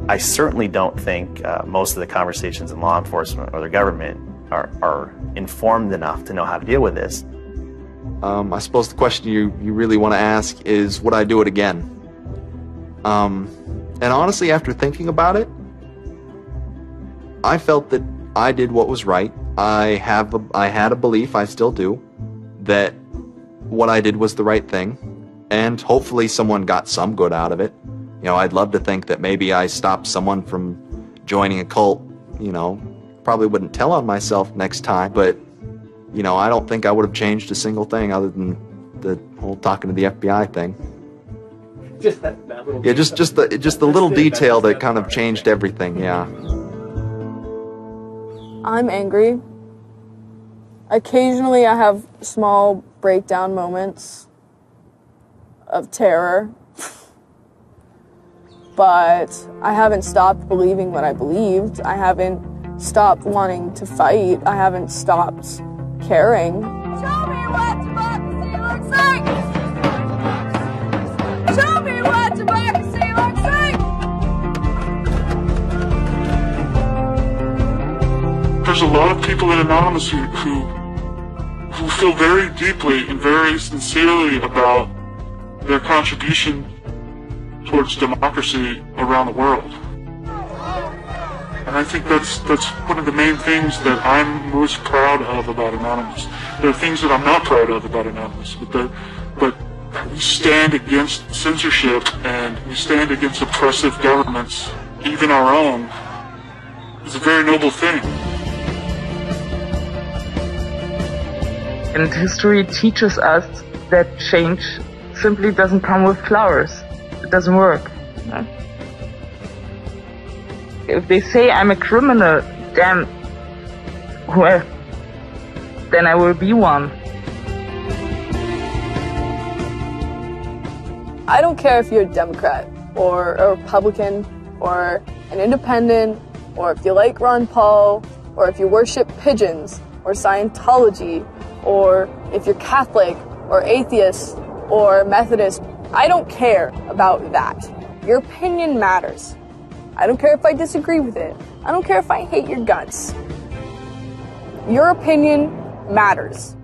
Speaker 1: I certainly don't think most of the conversations in law enforcement or the government are informed enough to know how to deal with this.
Speaker 3: I suppose the question you really want to ask is, would I do it again? And honestly, after thinking about it, I felt that I did what was right. I had a belief, I still do, that what I did was the right thing, and hopefully someone got some good out of it. You know, I'd love to think that maybe I stopped someone from joining a cult, you know. Probably wouldn't tell on myself next time, but, you know, I don't think I would have changed a single thing other than the whole talking to the FBI thing.
Speaker 16: Just that little
Speaker 3: Yeah, just the little detail that kind of changed everything, yeah.
Speaker 29: I'm angry. Occasionally I have small breakdown moments of terror, but I haven't stopped believing what I believed. I haven't stopped wanting to fight. I haven't stopped caring.
Speaker 4: Show me what democracy looks like! Show me what democracy looks like!
Speaker 2: There's a lot of people in Anonymous who feel very deeply and very sincerely about their contribution towards democracy around the world. And I think that's one of the main things that I'm most proud of about Anonymous. There are things that I'm not proud of about Anonymous, but we stand against censorship and we stand against oppressive governments, even our own. It's a very noble thing.
Speaker 13: And history teaches us that change simply doesn't come with flowers. It doesn't work. No? If they say I'm a criminal, damn, well, then I will be one.
Speaker 29: I don't care if you're a Democrat or a Republican or an independent, or if you like Ron Paul, or if you worship pigeons or Scientology, or if you're Catholic or atheist or Methodist. I don't care about that. Your opinion matters. I don't care if I disagree with it. I don't care if I hate your guts. Your opinion matters.